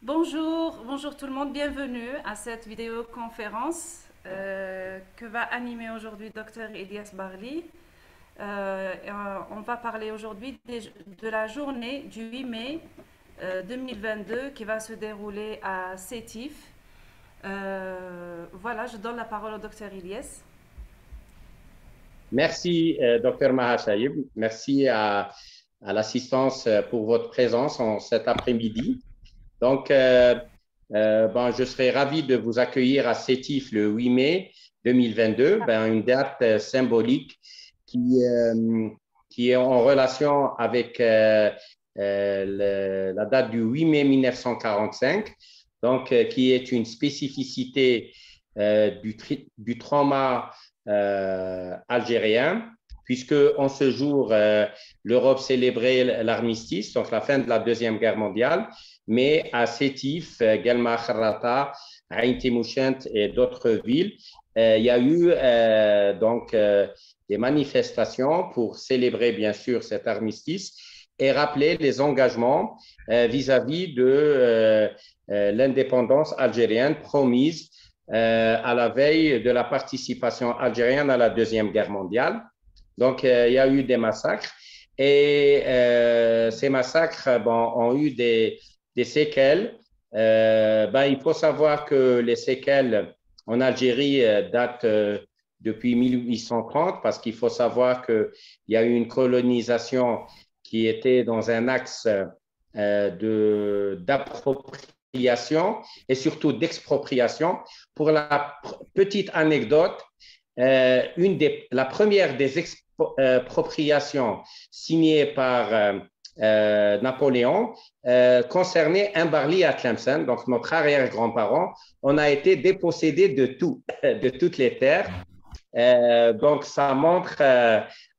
Bonjour tout le monde, bienvenue à cette vidéoconférence que va animer aujourd'hui Dr Elias Barli. On va parler aujourd'hui de la journée du 8 mai 2022 qui va se dérouler à Sétif. Voilà, je donne la parole au Dr Elias. Merci, Dr Mahachayib. Merci à l'assistance pour votre présence en cet après-midi. Donc, je serai ravi de vous accueillir à Sétif le 8 mai 2022, une date symbolique qui, euh, qui est en relation avec la date du 8 mai 1945, donc qui est une spécificité du trauma algérien, puisque en ce jour, l'Europe célébrait l'armistice, donc la fin de la Deuxième Guerre mondiale, mais à Sétif, Guelma Kharrata, Ain Timouchent et d'autres villes, il y a eu des manifestations pour célébrer bien sûr cet armistice et rappeler les engagements vis-à-vis de l'indépendance algérienne promise à la veille de la participation algérienne à la Deuxième Guerre mondiale. Donc, il y a eu des massacres et ces massacres ont eu des séquelles. Il faut savoir que les séquelles en Algérie datent depuis 1830 parce qu'il faut savoir qu'il y a eu une colonisation qui était dans un axe d'appropriation et surtout d'expropriation. Pour la petite anecdote, la première des expropriations signées par Napoléon concernait un Barli à Tlemcen, donc notre arrière-grand-parent. On a été dépossédé de tout, de toutes les terres. Donc, ça montre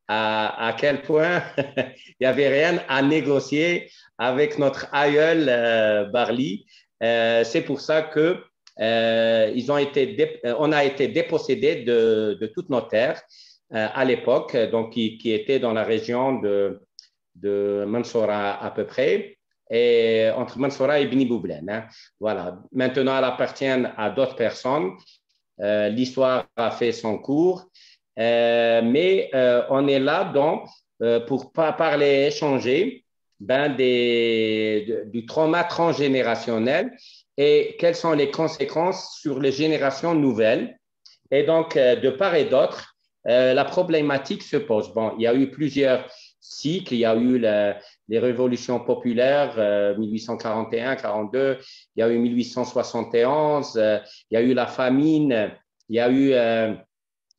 à quel point il n'y avait rien à négocier avec notre aïeul Barli. C'est pour ça que on a été dépossédé de toutes nos terres à l'époque, donc qui étaient dans la région de Mansoura à peu près, et entre Mansoura et Bni Boublen. Hein. Voilà. Maintenant, elles appartiennent à d'autres personnes. L'histoire a fait son cours, mais on est là donc pour parler et échanger du trauma transgénérationnel et quelles sont les conséquences sur les générations nouvelles. Et donc, de part et d'autre, la problématique se pose. Bon, il y a eu plusieurs cycles. Il y a eu les révolutions populaires, 1841-42, il y a eu 1871, il y a eu la famine, il y a eu,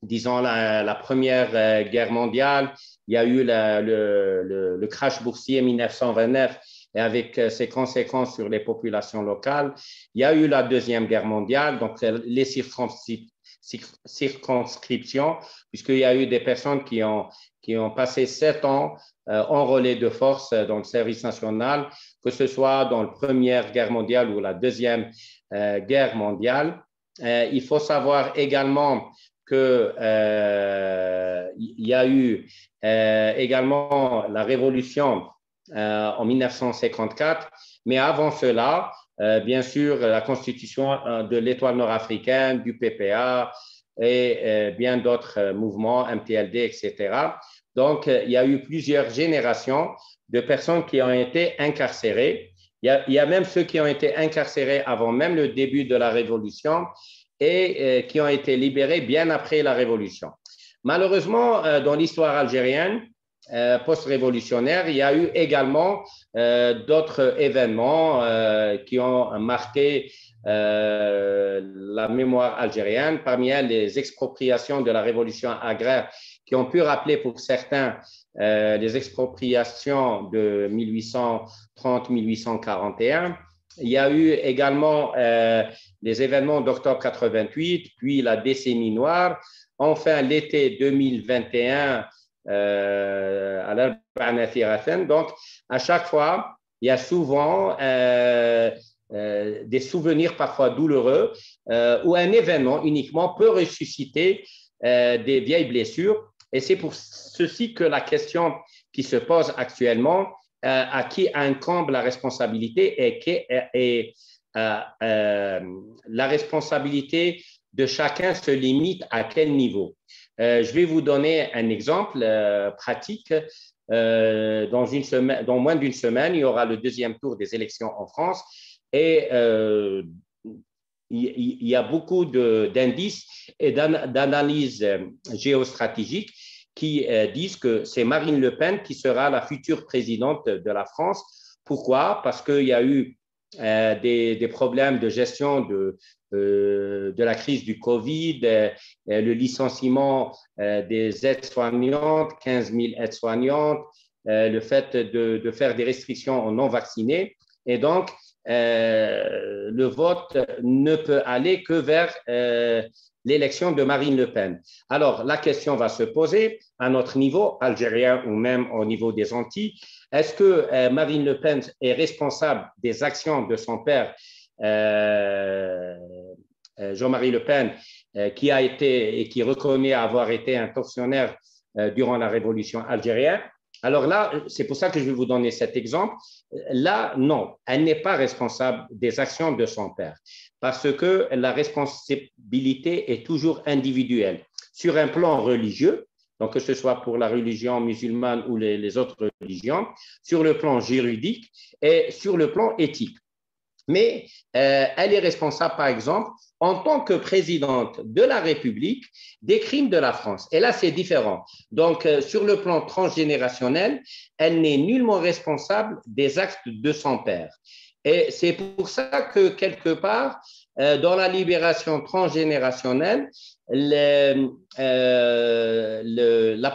disons, la Première Guerre mondiale, il y a eu le crash boursier 1929 et avec ses conséquences sur les populations locales. Il y a eu la Deuxième Guerre mondiale, donc les circonscriptions, puisqu'il y a eu des personnes qui ont passé 7 ans enrôlés de force dans le service national, que ce soit dans la Première Guerre mondiale ou la Deuxième Guerre mondiale. Il faut savoir également qu'il y a eu également la révolution en 1954, mais avant cela, bien sûr, la constitution de l'Étoile nord-africaine, du PPA et bien d'autres mouvements, MTLD, etc. Donc, il y a eu plusieurs générations de personnes qui ont été incarcérées. Il y a même ceux qui ont été incarcérés avant même le début de la Révolution et qui ont été libérés bien après la Révolution. Malheureusement, dans l'histoire algérienne, post-révolutionnaire, il y a eu également d'autres événements qui ont marqué la mémoire algérienne, parmi elles les expropriations de la révolution agraire qui ont pu rappeler pour certains les expropriations de 1830-1841. Il y a eu également les événements d'octobre 88, puis la décennie noire. Enfin, l'été 2021, à l'Arba'a. Donc, à chaque fois, il y a souvent des souvenirs parfois douloureux où un événement uniquement peut ressusciter des vieilles blessures. Et c'est pour ceci que la question qui se pose actuellement à qui incombe la responsabilité et la responsabilité de chacun se limite à quel niveau. Je vais vous donner un exemple pratique. Dans moins d'une semaine, il y aura le deuxième tour des élections en France et il y a beaucoup d'indices et d'analyses géostratégiques qui disent que c'est Marine Le Pen qui sera la future présidente de la France. Pourquoi? Parce qu'il y a eu des problèmes de gestion de la crise du Covid, le licenciement des aides-soignantes, 15 000 aides-soignantes, le fait de faire des restrictions aux non-vaccinés. Et donc, le vote ne peut aller que vers l'élection de Marine Le Pen. Alors, la question va se poser à notre niveau, algérien ou même au niveau des Antilles. Est-ce que Marine Le Pen est responsable des actions de son père, Jean-Marie Le Pen, qui a été et qui reconnaît avoir été un tortionnaire durant la révolution algérienne? Alors là, c'est pour ça que je vais vous donner cet exemple. Là, non, elle n'est pas responsable des actions de son père parce que la responsabilité est toujours individuelle. Sur un plan religieux, donc que ce soit pour la religion musulmane ou les autres religions, sur le plan juridique et sur le plan éthique. Mais elle est responsable, par exemple, en tant que présidente de la République, des crimes de la France. Et là, c'est différent. Donc, sur le plan transgénérationnel, elle n'est nullement responsable des actes de son père. Et c'est pour ça que, quelque part, dans la libération transgénérationnelle, la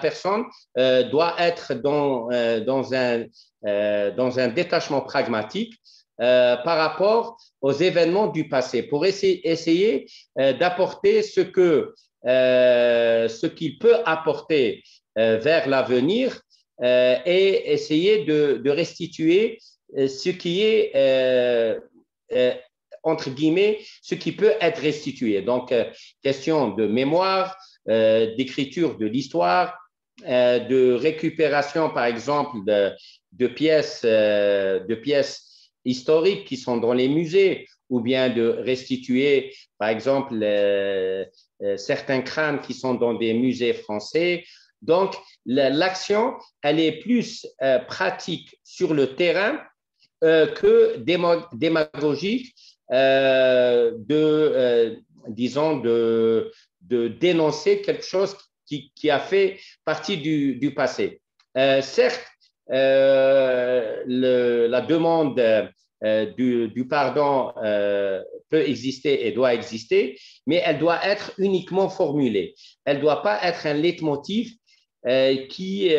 personne doit être dans un détachement pragmatique par rapport aux événements du passé, pour essayer d'apporter ce qu'il peut apporter vers l'avenir et essayer de restituer ce qui est, entre guillemets, ce qui peut être restitué. Donc, question de mémoire, d'écriture de l'histoire, de récupération, par exemple, de pièces historiques qui sont dans les musées, ou bien de restituer, par exemple, certains crânes qui sont dans des musées français. Donc, l'action, elle est plus pratique sur le terrain que démagogique, disons, de dénoncer quelque chose qui a fait partie du passé. Certes, la demande du pardon peut exister et doit exister, mais elle doit être uniquement formulée. Elle ne doit pas être un leitmotiv qui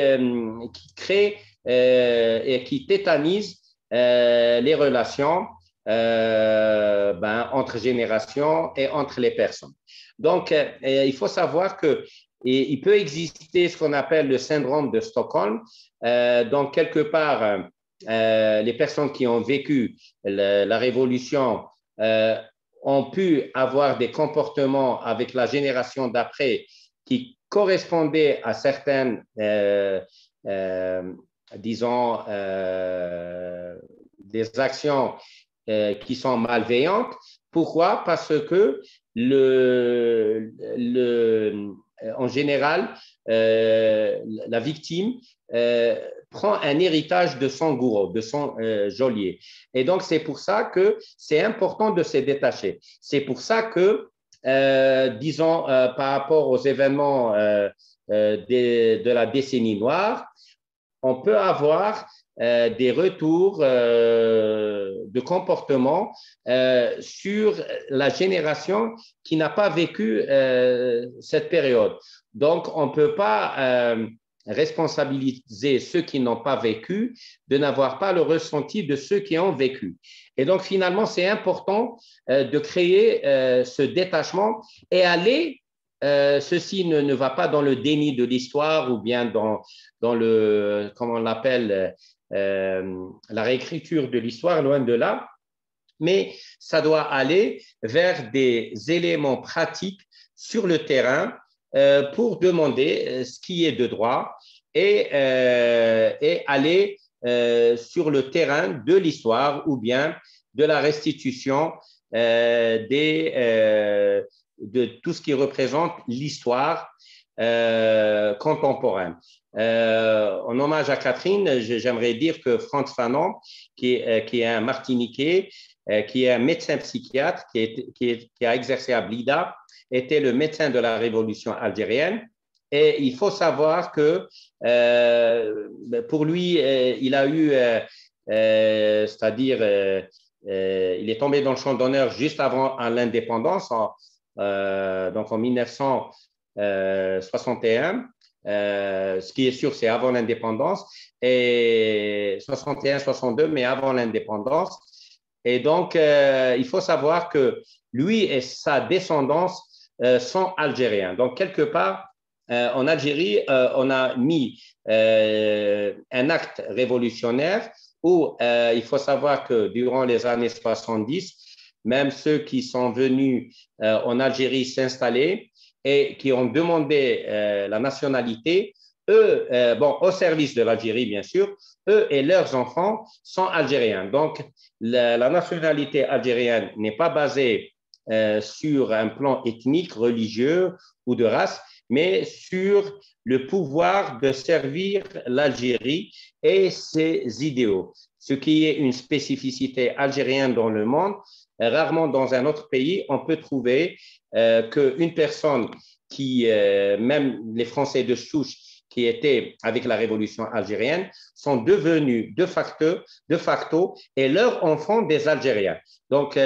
crée et qui tétanise les relations entre générations et entre les personnes. Donc, il faut savoir qu'il peut exister ce qu'on appelle le syndrome de Stockholm. Donc, quelque part, les personnes qui ont vécu la révolution ont pu avoir des comportements avec la génération d'après qui correspondaient à certaines, disons, des actions qui sont malveillantes. Pourquoi? Parce que en général, la victime prend un héritage de son gourou, de son geôlier. Et donc, c'est pour ça que c'est important de se détacher. C'est pour ça que, disons, par rapport aux événements de la décennie noire, on peut avoir des retours de comportement sur la génération qui n'a pas vécu cette période. Donc, on ne peut pas responsabiliser ceux qui n'ont pas vécu de n'avoir pas le ressenti de ceux qui ont vécu. Et donc, finalement, c'est important de créer ce détachement et aller ceci ne va pas dans le déni de l'histoire ou bien dans le, comment on l'appelle, la réécriture de l'histoire, loin de là, mais ça doit aller vers des éléments pratiques sur le terrain pour demander ce qui est de droit et aller sur le terrain de l'histoire ou bien de la restitution de tout ce qui représente l'histoire contemporaine. En hommage à Catherine, j'aimerais dire que Frantz Fanon, qui est un Martiniquais, qui est un médecin psychiatre, qui a exercé à Blida, était le médecin de la révolution algérienne. Et il faut savoir que pour lui, il a eu, c'est-à-dire, il est tombé dans le champ d'honneur juste avant l'indépendance, donc en 1961. Ce qui est sûr, c'est avant l'indépendance, et 61-62, mais avant l'indépendance. Et donc, il faut savoir que lui et sa descendance sont algériens. Donc, quelque part, en Algérie, on a mis un acte révolutionnaire où il faut savoir que durant les années 70, même ceux qui sont venus en Algérie s'installer et qui ont demandé la nationalité, eux, bon, au service de l'Algérie, bien sûr, eux et leurs enfants sont algériens. Donc, la nationalité algérienne n'est pas basée sur un plan ethnique, religieux ou de race, mais sur le pouvoir de servir l'Algérie et ses idéaux, ce qui est une spécificité algérienne dans le monde. Rarement dans un autre pays, on peut trouver qu'une personne qui, même les Français de souche qui étaient avec la révolution algérienne, sont devenus de facto et leurs enfants des Algériens. Donc,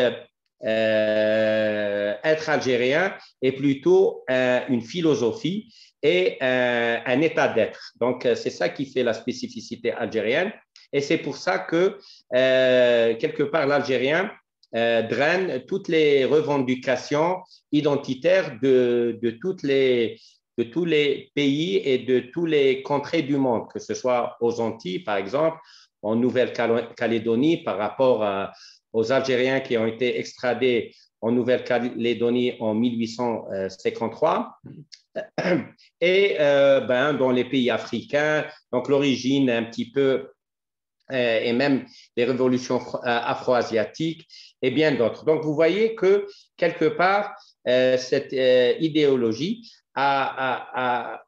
être algérien est plutôt une philosophie et un état d'être. Donc, c'est ça qui fait la spécificité algérienne. Et c'est pour ça que, quelque part, l'Algérien draine toutes les revendications identitaires de tous les pays et de tous les contrées du monde, que ce soit aux Antilles, par exemple, en Nouvelle-Calédonie, par rapport aux Algériens qui ont été extradés en Nouvelle-Calédonie en 1853, et dans les pays africains, donc l'origine un petit peu, et même les révolutions afro-asiatiques et bien d'autres. Donc, vous voyez que, quelque part, cette idéologie a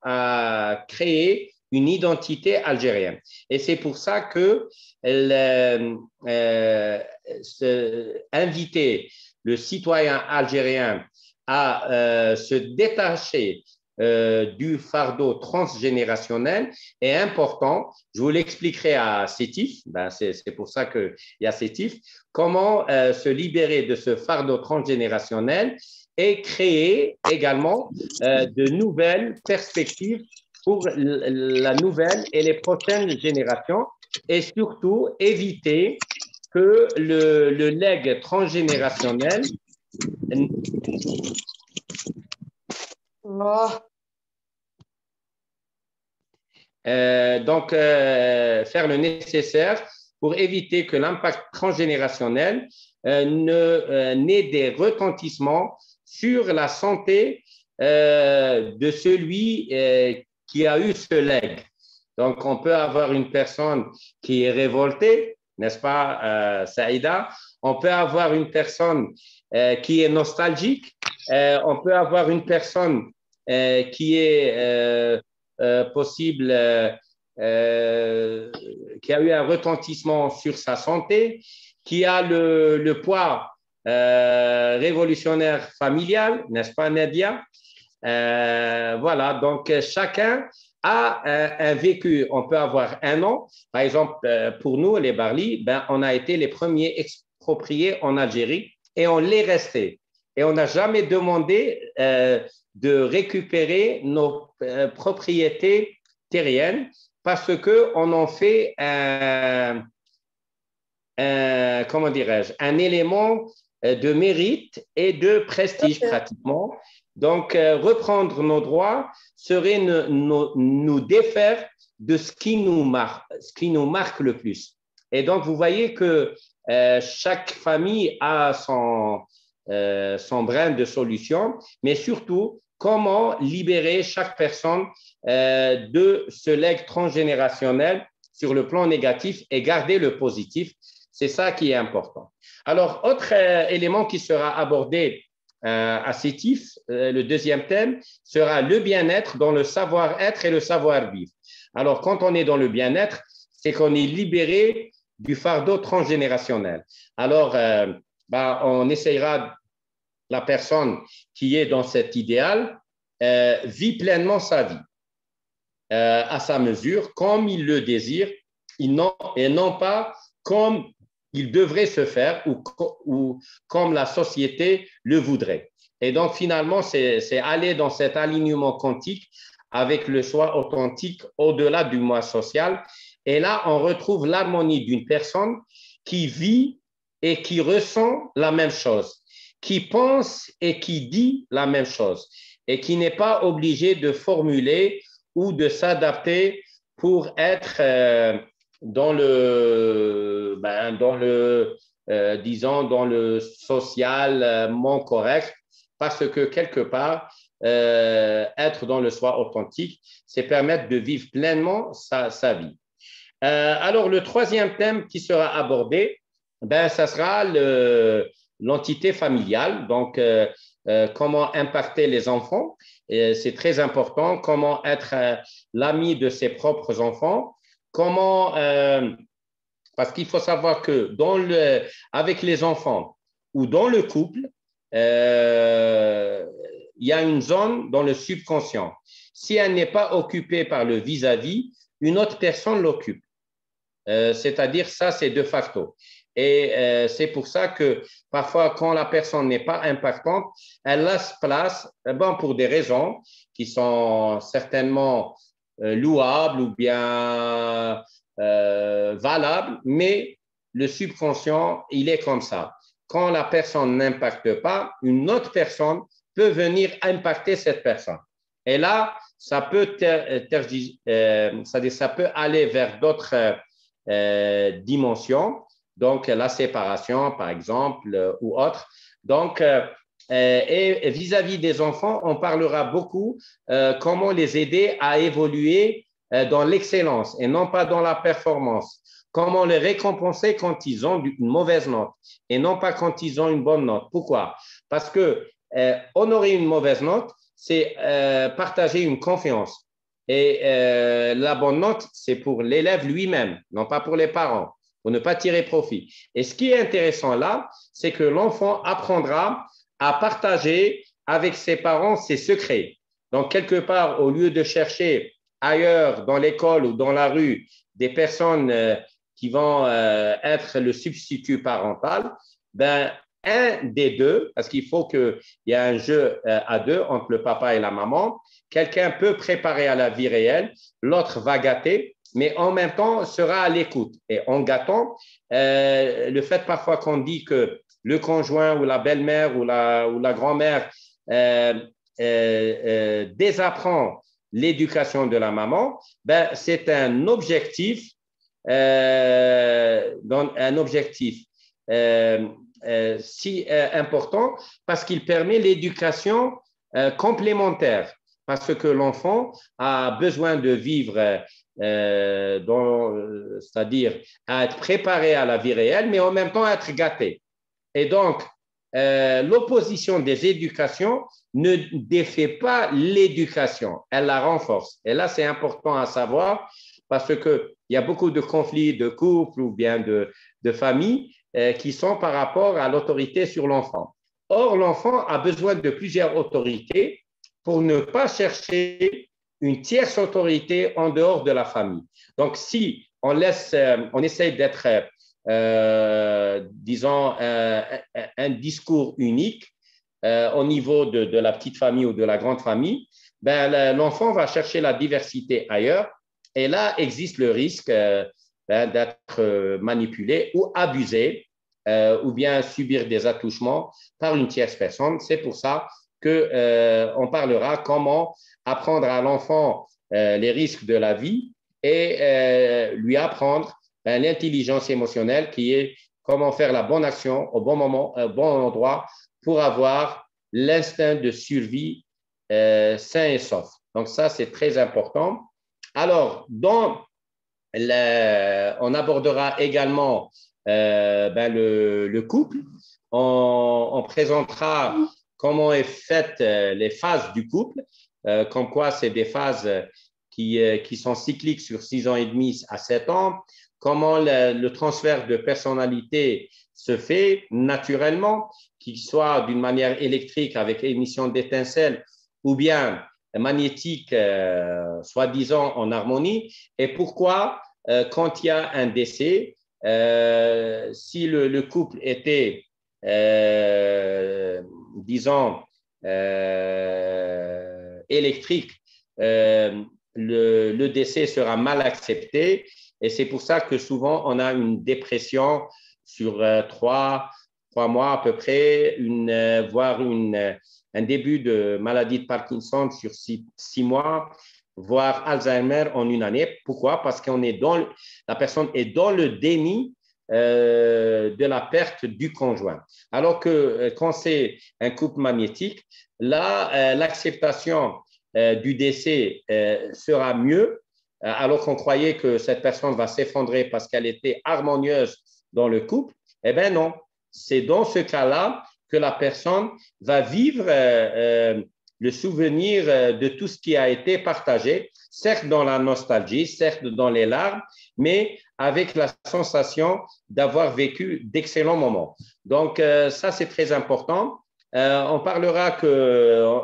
créé une identité algérienne. Et c'est pour ça que inviter le citoyen algérien à se détacher du fardeau transgénérationnel est important. Je vous l'expliquerai à Sétif, c'est pour ça qu'il y a Sétif, comment se libérer de ce fardeau transgénérationnel et créer également de nouvelles perspectives pour la nouvelle et les prochaines générations, et surtout éviter que le legs transgénérationnel faire le nécessaire pour éviter que l'impact transgénérationnel n'ait des retentissements sur la santé de celui qui a eu ce legs. Donc, on peut avoir une personne qui est révoltée, n'est-ce pas, Saïda? On peut avoir une personne qui est nostalgique. On peut avoir une personne qui est possible, qui a eu un retentissement sur sa santé, qui a le poids révolutionnaire familial, n'est-ce pas, Nadia? Voilà, donc chacun a un vécu. On peut avoir un nom. Par exemple, pour nous, les Barli, on a été les premiers expropriés en Algérie et on l'est resté. Et on n'a jamais demandé de récupérer nos propriétés terriennes parce qu'on en fait comment dirais-je, un élément de mérite et de prestige pratiquement. Donc, reprendre nos droits serait nous défaire de ce qui nous marque le plus. Et donc, vous voyez que chaque famille a son brin de solution, mais surtout, comment libérer chaque personne de ce legs transgénérationnel sur le plan négatif et garder le positif. C'est ça qui est important. Alors, autre élément qui sera abordé à CETIF, le deuxième thème, sera le bien-être dans le savoir-être et le savoir-vivre. Alors, quand on est dans le bien-être, c'est qu'on est libéré du fardeau transgénérationnel. Alors, on essayera, la personne qui est dans cet idéal vit pleinement sa vie à sa mesure, comme il le désire, et non pas comme il devrait se faire ou comme la société le voudrait. Et donc, finalement, c'est aller dans cet alignement quantique avec le soi authentique au-delà du moi social. Et là, on retrouve l'harmonie d'une personne qui vit et qui ressent la même chose, qui pense et qui dit la même chose, et qui n'est pas obligé de formuler ou de s'adapter pour être disons, dans le socialement correct, parce que quelque part, être dans le soi authentique, c'est permettre de vivre pleinement sa vie. Alors, le troisième thème qui sera abordé, ça sera l'entité familiale, donc comment impacter les enfants. C'est très important, comment être l'ami de ses propres enfants, comment, parce qu'il faut savoir que avec les enfants ou dans le couple, il y a une zone dans le subconscient. Si elle n'est pas occupée par le vis-à-vis, une autre personne l'occupe. C'est-à-dire, ça, c'est de facto. Et c'est pour ça que parfois, quand la personne n'est pas impactante, elle laisse place, pour des raisons qui sont certainement louables ou bien valables, mais le subconscient, il est comme ça. Quand la personne n'impacte pas, une autre personne peut venir impacter cette personne. Et là, ça peut aller vers d'autres dimensions, donc la séparation, par exemple, ou autre. Donc, et vis-à-vis des enfants, on parlera beaucoup comment les aider à évoluer dans l'excellence et non pas dans la performance. Comment les récompenser quand ils ont une mauvaise note et non pas quand ils ont une bonne note. Pourquoi? Parce que honorer une mauvaise note, c'est partager une confiance. Et la bonne note, c'est pour l'élève lui-même, non pas pour les parents, pour ne pas tirer profit. Et ce qui est intéressant là, c'est que l'enfant apprendra à partager avec ses parents ses secrets. Donc, quelque part, au lieu de chercher ailleurs, dans l'école ou dans la rue, des personnes qui vont être le substitut parental, un des deux, parce qu'il faut qu'il y ait un jeu à deux entre le papa et la maman, quelqu'un peut préparer à la vie réelle, l'autre va gâter, mais en même temps sera à l'écoute. Et en gâtant, le fait parfois qu'on dit que le conjoint ou la belle-mère ou la grand-mère désapprend l'éducation de la maman, c'est un objectif, si important parce qu'il permet l'éducation complémentaire, parce que l'enfant a besoin de vivre, c'est-à-dire à être préparé à la vie réelle, mais en même temps à être gâté. Et donc, l'opposition des éducations ne défait pas l'éducation, elle la renforce. Et là, c'est important à savoir parce qu'il y a beaucoup de conflits de couple ou bien de famille qui sont par rapport à l'autorité sur l'enfant. Or, l'enfant a besoin de plusieurs autorités pour ne pas chercher une tierce autorité en dehors de la famille. Donc, si on essaye d'être, disons, un discours unique au niveau de la petite famille ou de la grande famille, l'enfant va chercher la diversité ailleurs. Et là, existe le risque d'être manipulé ou abusé ou bien subir des attouchements par une tierce personne. C'est pour ça qu'on parlera comment apprendre à l'enfant les risques de la vie et lui apprendre l'intelligence émotionnelle qui est comment faire la bonne action au bon moment, au bon endroit pour avoir l'instinct de survie sain et sauf. Donc ça, c'est très important. Alors, dans on abordera également le couple. On présentera comment est faite les phases du couple, comme quoi c'est des phases qui sont cycliques sur 6 ans et demi à 7 ans, comment le transfert de personnalité se fait naturellement, qu'il soit d'une manière électrique avec émission d'étincelles ou bien magnétique, soi-disant en harmonie, et pourquoi, quand il y a un décès, si le couple était, disons, électrique, le décès sera mal accepté, et c'est pour ça que souvent on a une dépression sur 3 mois à peu près, voire un début de maladie de Parkinson sur 6 mois, voire Alzheimer en une année. Pourquoi? Parce que la personne est dans le déni de la perte du conjoint. Alors que quand c'est un couple magnétique, là, l'acceptation du décès sera mieux, alors qu'on croyait que cette personne va s'effondrer parce qu'elle était harmonieuse dans le couple. Eh bien non, c'est dans ce cas-là que la personne va vivre le souvenir de tout ce qui a été partagé, certes dans la nostalgie, certes dans les larmes, mais avec la sensation d'avoir vécu d'excellents moments. Donc, ça, c'est très important. On parlera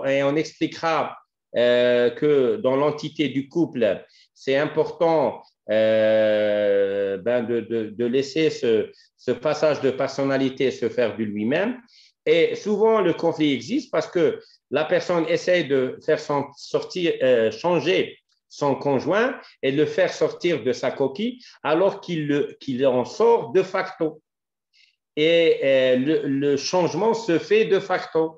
et on expliquera que dans l'entité du couple, c'est important de laisser ce passage de personnalité se faire de lui-même. Et souvent, le conflit existe parce que la personne essaie de faire changer son conjoint et de le faire sortir de sa coquille alors qu'il en sort de facto. Et le changement se fait de facto.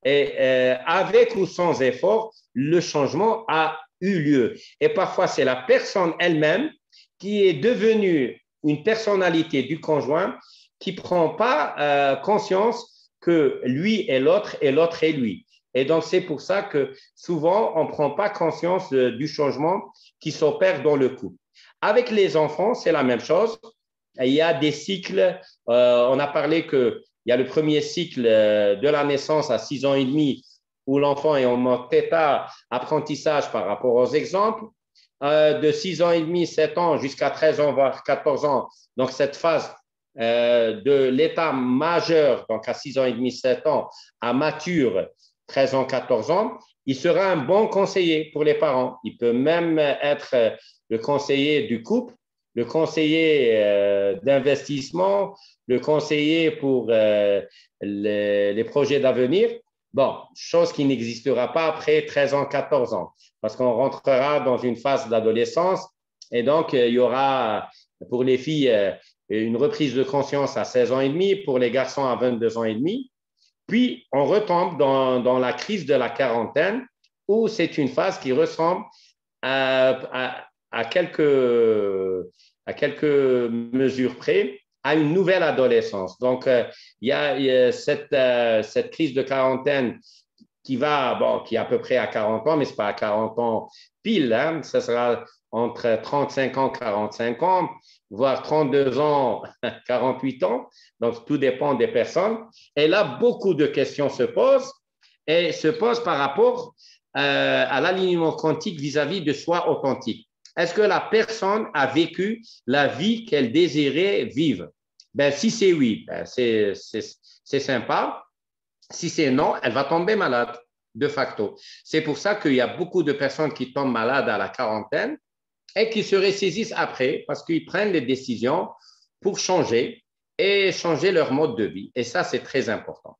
Et avec ou sans effort, le changement a eu lieu. Et parfois, c'est la personne elle-même qui est devenue une personnalité du conjoint qui ne prend pas conscience que lui est l'autre et l'autre est lui. Et donc, c'est pour ça que souvent, on ne prend pas conscience du changement qui s'opère dans le couple. Avec les enfants, c'est la même chose. Il y a des cycles. On a parlé qu'il y a le premier cycle de la naissance à 6 ans et demi où l'enfant est en mode theta, apprentissage par rapport aux exemples. De 6 ans et demi, 7 ans jusqu'à 13 ans, voire 14 ans. Donc, cette phase de l'état majeur, donc à 6 ans et demi, 7 ans, à mature, 13 ans, 14 ans, il sera un bon conseiller pour les parents. Il peut même être le conseiller du couple, le conseiller d'investissement, le conseiller pour les projets d'avenir. Bon, chose qui n'existera pas après 13 ans, 14 ans, parce qu'on rentrera dans une phase d'adolescence et donc il y aura pour les filles une reprise de conscience à 16 ans et demi, pour les garçons à 22 ans et demi. Puis, on retombe dans la crise de la quarantaine où c'est une phase qui ressemble à quelques mesures près à une nouvelle adolescence. Donc, il y a cette crise de quarantaine qui est à peu près à 40 ans, mais ce n'est pas à 40 ans pile, hein, ça sera entre 35 ans, 45 ans, voire 32 ans, 48 ans. Donc, tout dépend des personnes. Et là, beaucoup de questions se posent et se posent par rapport à l'alignement quantique vis-à-vis de soi authentique. Est-ce que la personne a vécu la vie qu'elle désirait vivre? Ben, si c'est oui, ben c'est sympa. Si c'est non, elle va tomber malade, de facto. C'est pour ça qu'il y a beaucoup de personnes qui tombent malades à la quarantaine et qui se ressaisissent après parce qu'ils prennent des décisions pour changer et changer leur mode de vie. Et ça, c'est très important.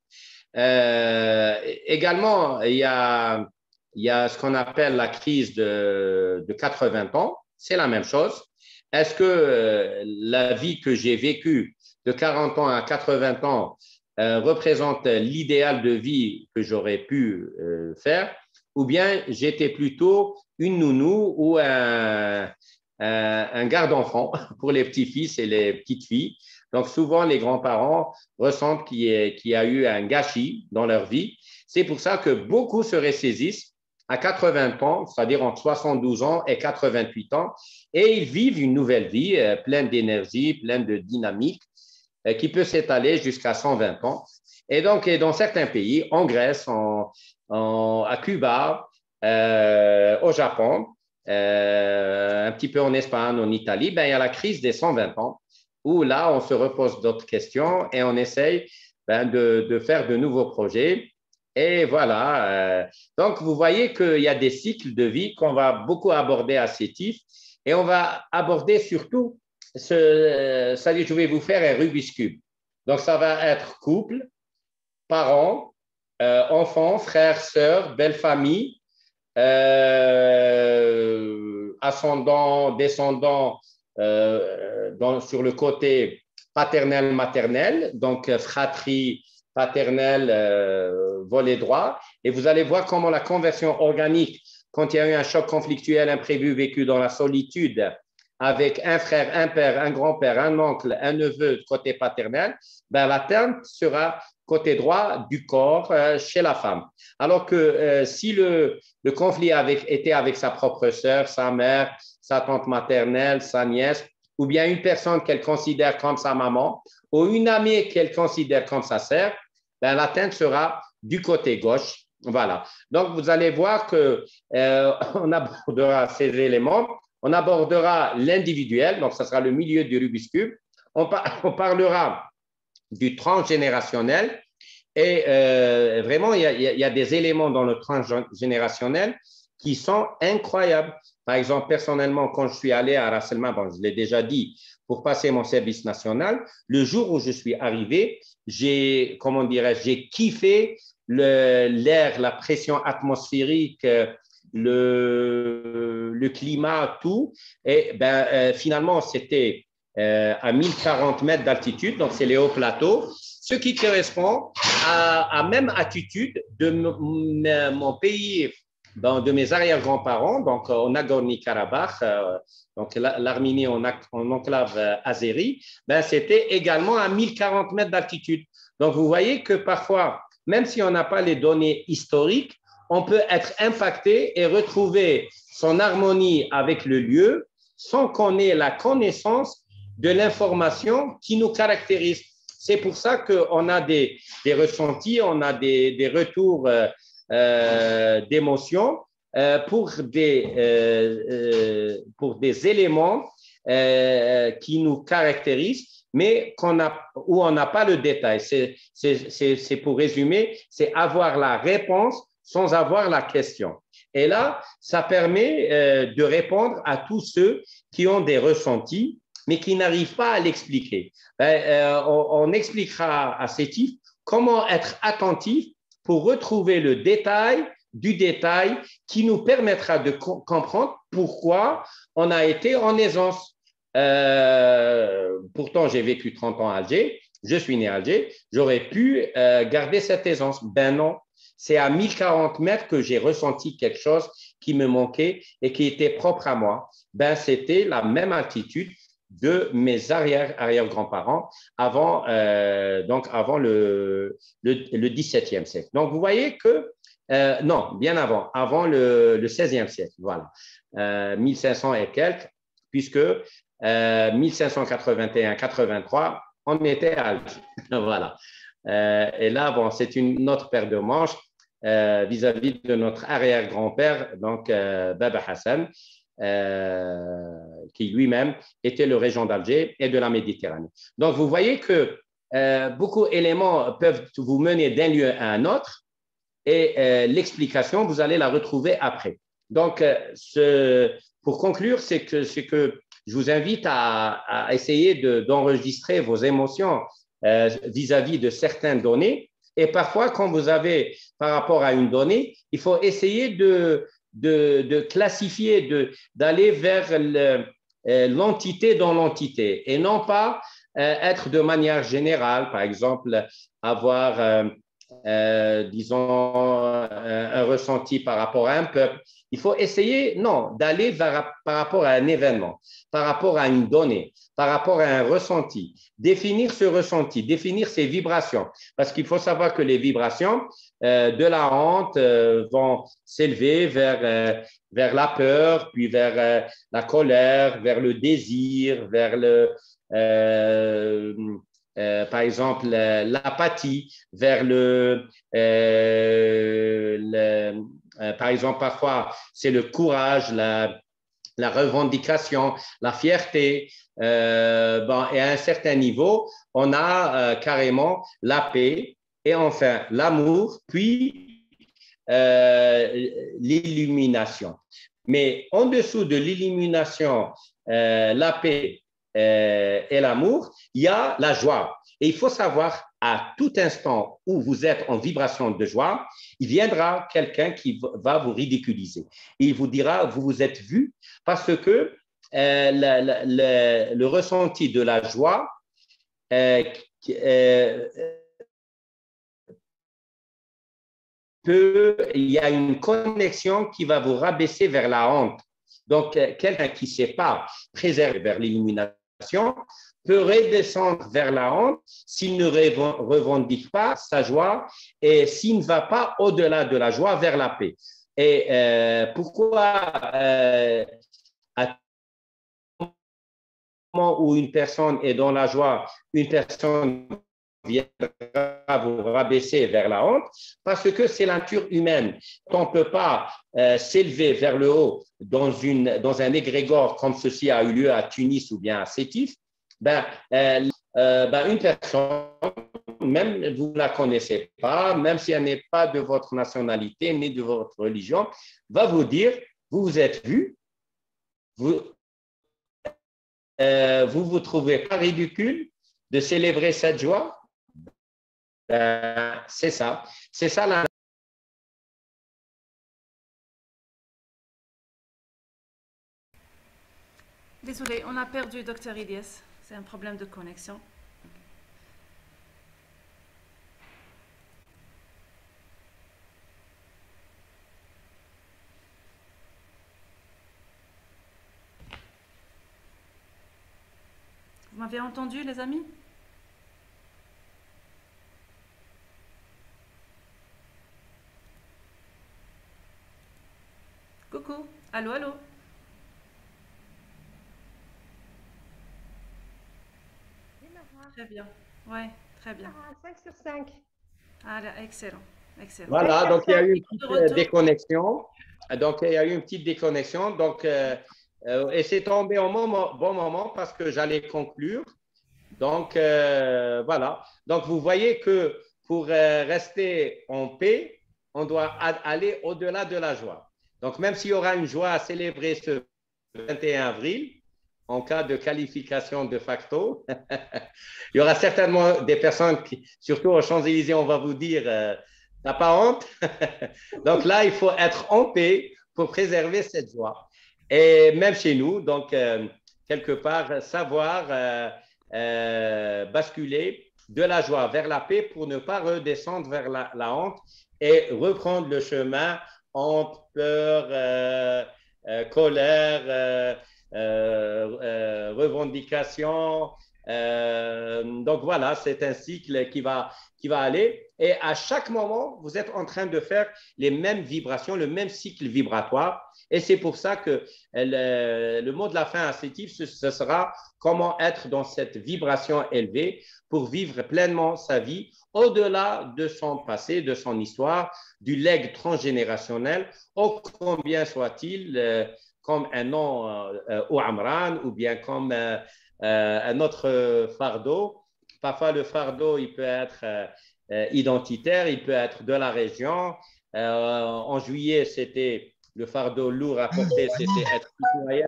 Également, il y a ce qu'on appelle la crise de 80 ans. C'est la même chose. Est-ce que la vie que j'ai vécue de 40 ans à 80 ans représente l'idéal de vie que j'aurais pu faire, ou bien j'étais plutôt une nounou ou un garde-enfant pour les petits-fils et les petites-filles. Donc, souvent, les grands-parents ressentent qu'il y a eu un gâchis dans leur vie. C'est pour ça que beaucoup se ressaisissent à 80 ans, c'est-à-dire entre 72 ans et 88 ans, et ils vivent une nouvelle vie pleine d'énergie, pleine de dynamique, qui peut s'étaler jusqu'à 120 ans. Et donc, dans certains pays, en Grèce, à Cuba, au Japon, un petit peu en Espagne, en Italie, ben, il y a la crise des 120 ans, où là, on se repose d'autres questions et on essaye de faire de nouveaux projets. Et voilà. Donc, vous voyez qu'il y a des cycles de vie qu'on va beaucoup aborder à CETIF et on va aborder surtout, c'est-à-dire, je vais vous faire un Rubik's Cube. Donc, ça va être couple, parents, enfants, frères, sœurs, belle famille, ascendants, descendants sur le côté paternel, maternel, donc fratrie, paternelle, volet droit. Et vous allez voir comment la conversion organique, quand il y a eu un choc conflictuel imprévu vécu dans la solitude, avec un frère, un père, un grand-père, un oncle, un neveu côté paternel, ben, la terme sera côté droit du corps chez la femme. Alors que si le conflit était avec sa propre sœur, sa mère, sa tante maternelle, sa nièce, ou bien une personne qu'elle considère comme sa maman, ou une amie qu'elle considère comme sa sœur, ben, la teinte sera du côté gauche. Voilà. Donc, vous allez voir qu'on abordera ces éléments. On abordera l'individuel, donc ça sera le milieu du Rubik's Cube. On parlera du transgénérationnel et vraiment, il y a des éléments dans le transgénérationnel qui sont incroyables. Par exemple, personnellement, quand je suis allé à Ras El Khaimah, bon, je l'ai déjà dit, pour passer mon service national, le jour où je suis arrivé, j'ai kiffé l'air, la pression atmosphérique, le climat, tout. Et finalement, c'était à 1040 mètres d'altitude, donc c'est les hauts plateaux, ce qui correspond à même attitude de mon pays, de mes arrière-grands-parents, donc en Nagorno-Karabakh, donc l'Arménie en enclave azérie, ben, c'était également à 1040 mètres d'altitude. Donc vous voyez que parfois, même si on n'a pas les données historiques, on peut être impacté et retrouver son harmonie avec le lieu sans qu'on ait la connaissance de l'information qui nous caractérise. C'est pour ça qu'on a des ressentis, on a des retours d'émotions pour des éléments qui nous caractérisent, mais où on n'a pas le détail. C'est pour résumer, c'est avoir la réponse sans avoir la question. Et là, ça permet de répondre à tous ceux qui ont des ressentis, mais qui n'arrivent pas à l'expliquer. On expliquera à CETIF comment être attentif pour retrouver le détail du détail qui nous permettra de comprendre pourquoi on a été en aisance. Pourtant, j'ai vécu 30 ans à Alger, je suis né à Alger, j'aurais pu garder cette aisance. Ben non, c'est à 1040 mètres que j'ai ressenti quelque chose qui me manquait et qui était propre à moi. Ben, c'était la même altitude de mes arrière-grands-parents avant le XVIIe siècle. Donc, vous voyez que, non, bien avant le XVIe siècle, voilà, 1500 et quelques, puisque 1581-83, on était à Alger. Voilà. Et là, bon, c'est une autre paire de manches vis-à-vis de notre arrière-grand-père, donc Baba Hassan, qui lui-même était le régent d'Alger et de la Méditerranée. Donc, vous voyez que beaucoup d'éléments peuvent vous mener d'un lieu à un autre et l'explication, vous allez la retrouver après. Donc, pour conclure, c'est que je vous invite à essayer d'enregistrer vos émotions vis-à-vis de certaines données. Et parfois, quand vous avez par rapport à une donnée, il faut essayer de classifier, d'aller vers l'entité dans l'entité et non pas être de manière générale, par exemple, avoir, disons, un ressenti par rapport à un peuple Il faut essayer, non, d'aller par rapport à un événement, par rapport à une donnée, par rapport à un ressenti, définir ce ressenti, définir ces vibrations. Parce qu'il faut savoir que les vibrations de la honte vont s'élever vers la peur, puis vers la colère, vers le désir, vers par exemple, l'apathie, vers par exemple, parfois, c'est le courage, la revendication, la fierté. Bon, et à un certain niveau, on a carrément la paix et enfin l'amour, puis l'illumination. Mais en dessous de l'illumination, la paix et l'amour, il y a la joie. Et il faut savoir, à tout instant où vous êtes en vibration de joie, il viendra quelqu'un qui va vous ridiculiser. Et il vous dira, vous vous êtes vu, parce que le ressenti de la joie il y a une connexion qui va vous rabaisser vers la honte. Donc, quelqu'un qui ne sait pas préserver vers l'illumination peut redescendre vers la honte s'il ne revendique pas sa joie et s'il ne va pas au-delà de la joie vers la paix. Et pourquoi à un moment où une personne est dans la joie, une personne viendra vous rabaisser vers la honte, parce que c'est la nature humaine. On ne peut pas s'élever vers le haut dans un égrégore comme ceci a eu lieu à Tunis ou bien à Sétif. Une personne, même vous ne la connaissez pas, même si elle n'est pas de votre nationalité ni de votre religion, va vous dire, vous vous êtes vu, vous vous trouvez pas ridicule de célébrer cette joie? C'est ça la. Désolé, on a perdu Dr Ilyes. C'est un problème de connexion. Vous m'avez entendu, les amis? Coucou, allô, allô. Très bien, ouais, très bien. 5 sur 5. Ah, excellent, excellent. Voilà, donc il y a eu une petite déconnexion. Donc, il y a eu une petite déconnexion. Donc, et c'est tombé au bon moment parce que j'allais conclure. Donc, voilà. Donc, vous voyez que pour rester en paix, on doit aller au-delà de la joie. Donc, même s'il y aura une joie à célébrer ce 21 avril, en cas de qualification de facto, il y aura certainement des personnes qui, surtout aux Champs-Élysées, on va vous dire t'as pas honte? Donc là, il faut être en paix pour préserver cette joie. Et même chez nous, donc, quelque part, savoir basculer de la joie vers la paix pour ne pas redescendre vers la honte et reprendre le chemin honte, peur, colère, revendication. Donc voilà, c'est un cycle qui va aller. Et à chaque moment, vous êtes en train de faire les mêmes vibrations, le même cycle vibratoire. Et c'est pour ça que le mot de la fin à Sétif, ce sera comment être dans cette vibration élevée pour vivre pleinement sa vie au-delà de son passé, de son histoire, du legs transgénérationnel, ô combien soit-il comme un nom au Amran ou bien comme un autre fardeau. Parfois, le fardeau, il peut être identitaire, il peut être de la région. En juillet, c'était le fardeau lourd à porter, c'était être citoyen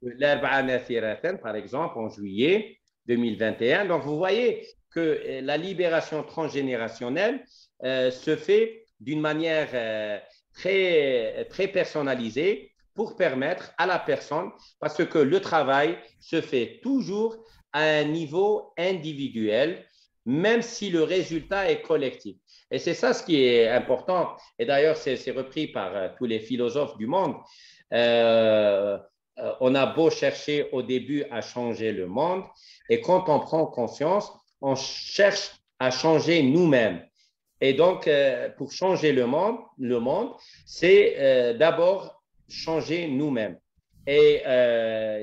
de l'Arba'ana Thiraten, par exemple, en juillet 2021. Donc, vous voyez que la libération transgénérationnelle se fait d'une manière très personnalisée pour permettre à la personne, parce que le travail se fait toujours à un niveau individuel. même si le résultat est collectif. Et c'est ça ce qui est important. Et d'ailleurs, c'est repris par tous les philosophes du monde. Euh, on a beau chercher au début à changer le monde, et quand on prend conscience, on cherche à changer nous-mêmes. Et donc, pour changer le monde c'est d'abord changer nous-mêmes. Et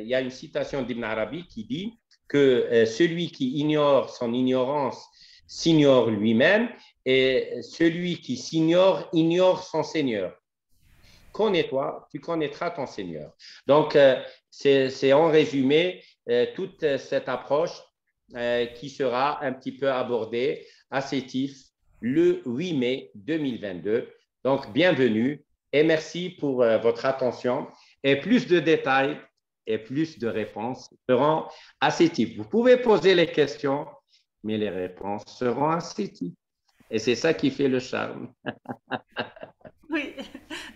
il y a une citation d'Ibn Arabi qui dit que celui qui ignore son ignorance s'ignore lui-même et celui qui s'ignore ignore son Seigneur. Connais-toi, tu connaîtras ton Seigneur. Donc, c'est en résumé toute cette approche qui sera un petit peu abordée à CETIF le 8 mai 2022. Donc, bienvenue et merci pour votre attention. Et plus de détails et plus de réponses seront à CETIF. Vous pouvez poser les questions, mais les réponses seront à CETIF. Et c'est ça qui fait le charme. Oui,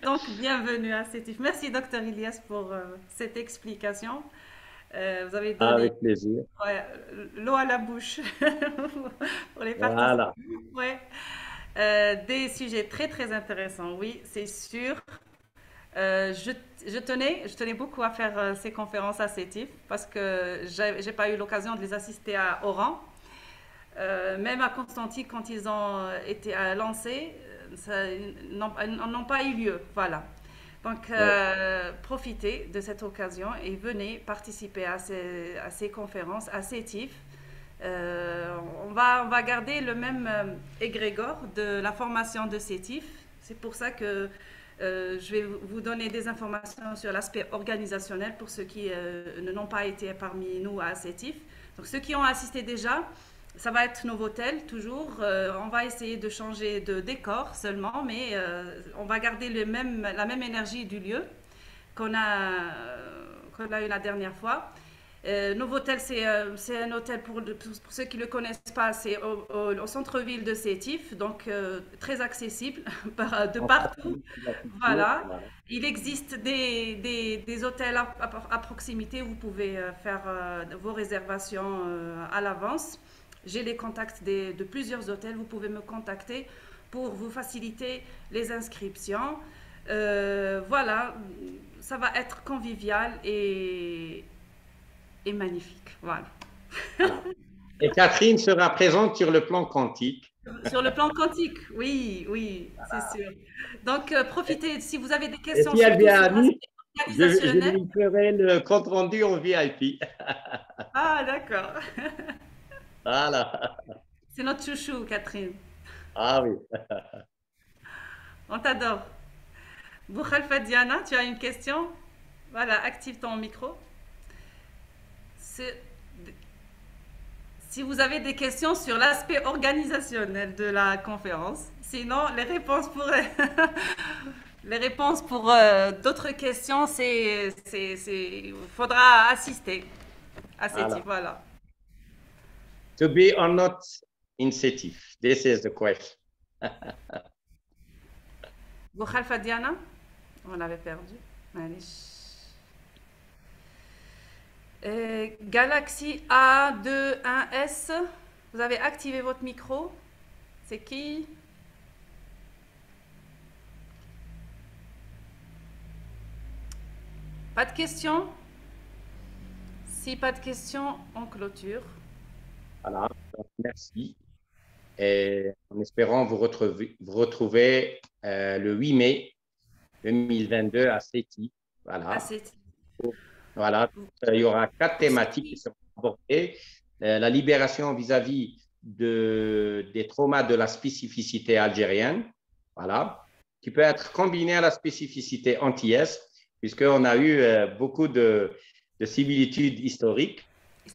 donc bienvenue à CETIF. Merci, docteur Ilyes, pour cette explication. Vous avez donné Avec plaisir. ouais, l'eau à la bouche pour les participants. Voilà. Ouais. Des sujets très très intéressants, oui, c'est sûr. Je tenais beaucoup à faire ces conférences à CETIF parce que j'ai pas eu l'occasion de les assister à Oran. Même à Constantine, quand ils ont été lancés, n'ont pas eu lieu. Voilà. Donc, profitez de cette occasion et venez participer à ces conférences, à CETIF. On va garder le même égrégore de la formation de CETIF. C'est pour ça que je vais vous donner des informations sur l'aspect organisationnel pour ceux qui n'ont pas été parmi nous à CETIF. Donc, ceux qui ont assisté déjà, ça va être Novotel, toujours. On va essayer de changer de décor seulement, mais on va garder la même énergie du lieu qu'on a eu la dernière fois. Novotel, c'est un hôtel, pour ceux qui ne le connaissent pas, c'est au centre-ville de Sétif, donc très accessible de partout. Voilà. Il existe des hôtels à proximité où vous pouvez faire vos réservations à l'avance. J'ai les contacts de plusieurs hôtels. Vous pouvez me contacter pour vous faciliter les inscriptions. Voilà, ça va être convivial et magnifique. Voilà. Et Catherine sera présente sur le plan quantique. Sur le plan quantique, oui, oui, c'est sûr. Donc, profitez, si vous avez des Et questions, si elle surtout vient sur à Nice, l'aspect je organisationnel. lui ferai le compte rendu en VIP. Ah, d'accord. Voilà. C'est notre chouchou, Catherine. Ah oui. On t'adore. Boukhal Diana, tu as une question? Voilà, active ton micro. Si vous avez des questions sur l'aspect organisationnel de la conférence, sinon les réponses pour d'autres questions, il faudra assister à ces types. Voilà. To be or not incentive. This is the question. Boukhal Diana, on l'avait perdu. Allez. Galaxy A21S, vous avez activé votre micro. C'est qui? Pas de questions? Si pas de questions, on clôture. Voilà, donc merci. Et en espérant vous retrouver le 8 mai 2022 à CETIF. Voilà. À CETIF. Voilà, il y aura 4 thématiques qui seront abordées. La libération vis-à-vis des traumas de la spécificité algérienne, voilà, qui peut être combinée à la spécificité antillaise, puisqu'on a eu beaucoup de similitudes historiques.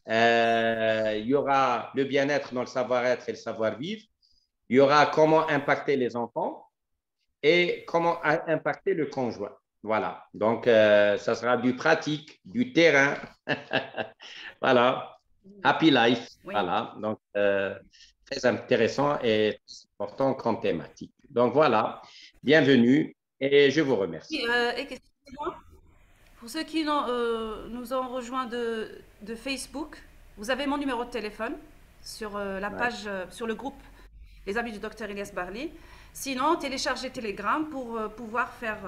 Il y aura le bien-être dans le savoir-être et le savoir-vivre. Il y aura comment impacter les enfants et comment impacter le conjoint. Voilà, donc ça sera du pratique, du terrain. Voilà, happy life. Oui. Voilà, donc très intéressant et important comme thématique. Donc voilà, bienvenue et je vous remercie. Excusez-moi, pour ceux qui nous ont rejoints de Facebook, vous avez mon numéro de téléphone. sur la Ouais. page, sur le groupe Les Amis du docteur Ilyes Barli. Sinon, téléchargez Telegram pour pouvoir faire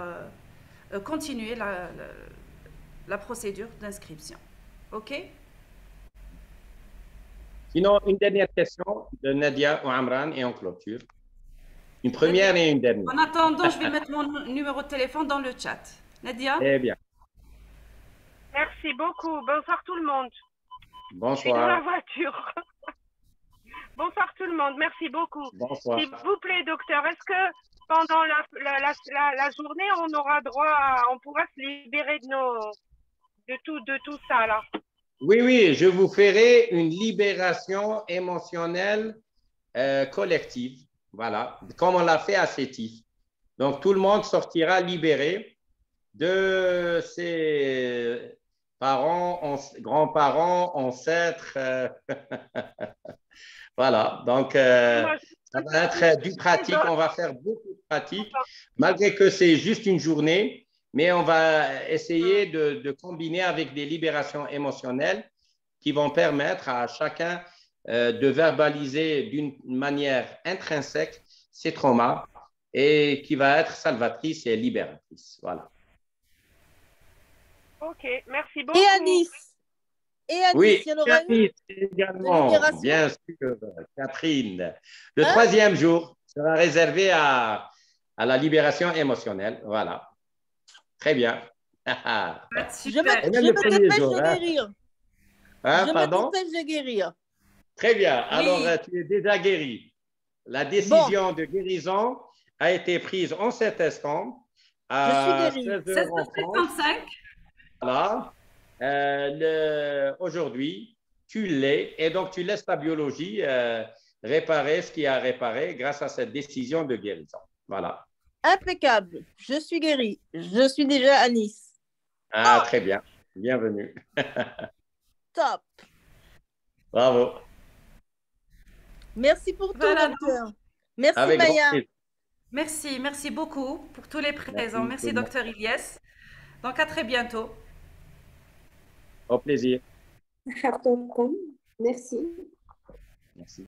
continuer la procédure d'inscription. OK? Sinon, une dernière question de Nadia ou Amran et on clôture. Une Très bien. première et une dernière. En attendant, je vais mettre mon numéro de téléphone dans le chat. Nadia? Très bien. Merci beaucoup. Bonsoir tout le monde. Je suis dans la Bonsoir. voiture. Bonsoir tout le monde. Merci beaucoup. Bonsoir. S'il vous plaît, docteur, est-ce que pendant la journée, on aura droit on pourra se libérer de tout ça là? Oui, oui, je vous ferai une libération émotionnelle collective. Voilà, comme on l'a fait à Sétif. Donc, tout le monde sortira libéré de ses parents, grands-parents, ancêtres. Voilà, donc ça va être du pratique. On va faire beaucoup de pratique, malgré que c'est juste une journée, mais on va essayer de combiner avec des libérations émotionnelles qui vont permettre à chacun de verbaliser d'une manière intrinsèque ses traumas et qui va être salvatrice et libératrice. Voilà. Ok, merci beaucoup. Et Anis. Et Anis, Oui, il y en aura une également, libération. bien sûr, Catherine. Le troisième jour sera réservé à la libération émotionnelle. Voilà. Très bien. Je me Et même le premier dépêche jour, de hein. guérir. Hein, Je pardon? me dépêche de guérir. Très bien. Alors, Oui. tu es déjà guéri. La décision de guérison a été prise en cet instant à Je suis guérie. 16 heures en France. 16h55. Voilà. Aujourd'hui, tu l'es et donc tu laisses ta biologie réparer ce qui a réparé grâce à cette décision de guérison. Voilà. Impeccable. Je suis guérie. Je suis déjà à Nice. Ah, très bien. Bienvenue. Top. Bravo. Merci pour tout, Voilà, docteur. Merci, Avec grand Maya. plaisir. Merci beaucoup pour tous les présents. Merci, tout le monde. docteur Ilyes. Donc, à très bientôt. Au plaisir. Merci. Merci.